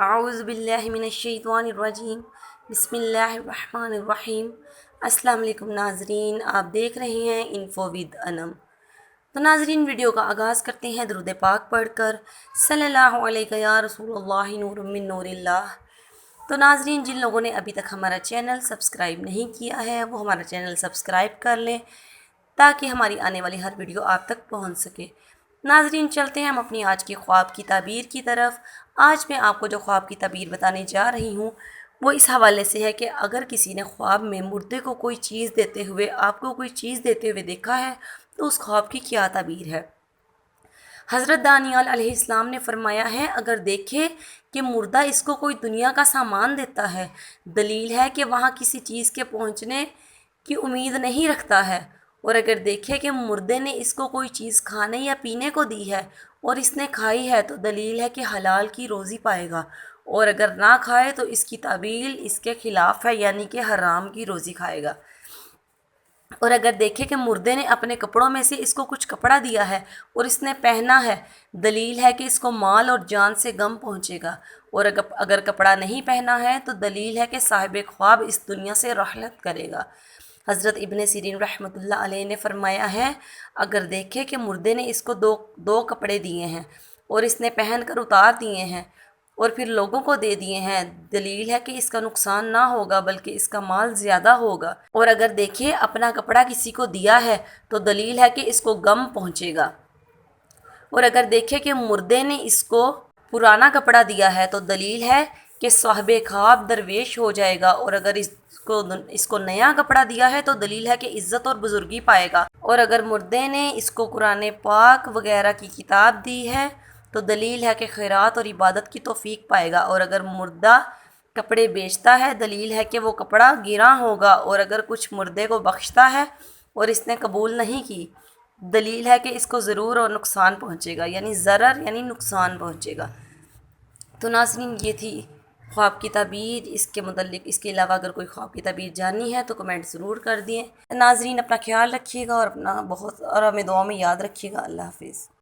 اعوذ باللہ من الشیطان الرجیم بسم اللہ الرحمن الرحیم۔ السلام علیکم ناظرین، آپ دیکھ رہے ہیں انفو ود انم۔ تو ناظرین، ویڈیو کا آغاز کرتے ہیں درود پاک پڑھ کر۔ صلی اللہ علیہ یا رسول اللہ نور من نور اللہ۔ تو ناظرین، جن لوگوں نے ابھی تک ہمارا چینل سبسکرائب نہیں کیا ہے وہ ہمارا چینل سبسکرائب کر لیں تاکہ ہماری آنے والی ہر ویڈیو آپ تک پہنچ سکے۔ ناظرین، چلتے ہیں ہم اپنی آج کی خواب کی تعبیر کی طرف۔ آج میں آپ کو جو خواب کی تعبیر بتانے جا رہی ہوں وہ اس حوالے سے ہے کہ اگر کسی نے خواب میں مردے کو کوئی چیز دیتے ہوئے، آپ کو کوئی چیز دیتے ہوئے دیکھا ہے تو اس خواب کی کیا تعبیر ہے۔ حضرت دانیال علیہ السلام نے فرمایا ہے، اگر دیکھے کہ مردہ اس کو کوئی دنیا کا سامان دیتا ہے، دلیل ہے کہ وہاں کسی چیز کے پہنچنے کی امید نہیں رکھتا ہے، اور اگر دیکھے کہ مردے نے اس کو کوئی چیز کھانے یا پینے کو دی ہے اور اس نے کھائی ہے تو دلیل ہے کہ حلال کی روزی پائے گا، اور اگر نہ کھائے تو اس کی تعبیر اس کے خلاف ہے، یعنی کہ حرام کی روزی کھائے گا۔ اور اگر دیکھے کہ مردے نے اپنے کپڑوں میں سے اس کو کچھ کپڑا دیا ہے اور اس نے پہنا ہے، دلیل ہے کہ اس کو مال اور جان سے غم پہنچے گا، اور اگر کپڑا نہیں پہنا ہے تو دلیل ہے کہ صاحب خواب اس دنیا سے رحلت کرے گا۔ حضرت ابن سیرین رحمۃ اللہ علیہ نے فرمایا ہے، اگر دیکھے کہ مردے نے اس کو دو کپڑے دیے ہیں اور اس نے پہن کر اتار دیے ہیں اور پھر لوگوں کو دے دیے ہیں، دلیل ہے کہ اس کا نقصان نہ ہوگا بلکہ اس کا مال زیادہ ہوگا، اور اگر دیکھے اپنا کپڑا کسی کو دیا ہے تو دلیل ہے کہ اس کو غم پہنچے گا، اور اگر دیکھے کہ مردے نے اس کو پرانا کپڑا دیا ہے تو دلیل ہے کہ صاحب خواب درویش ہو جائے گا، اور اگر اس کو نیا کپڑا دیا ہے تو دلیل ہے کہ عزت اور بزرگی پائے گا، اور اگر مردے نے اس کو قرآن پاک وغیرہ کی کتاب دی ہے تو دلیل ہے کہ خیرات اور عبادت کی توفیق پائے گا، اور اگر مردہ کپڑے بیچتا ہے دلیل ہے کہ وہ کپڑا گراں ہوگا، اور اگر کچھ مردے کو بخشتا ہے اور اس نے قبول نہیں کی، دلیل ہے کہ اس کو ضرور اور نقصان پہنچے گا، یعنی ضرر یعنی نقصان پہنچے گا۔ تو ناظرین، یہ تھی خواب کی تعبیر۔ اس کے متعلق اس کے علاوہ اگر کوئی خواب کی تعبیر جاننی ہے تو کمنٹ ضرور کر دیں۔ ناظرین، اپنا خیال رکھیے گا اور ہمیں دعاؤں میں یاد رکھیے گا۔ اللہ حافظ۔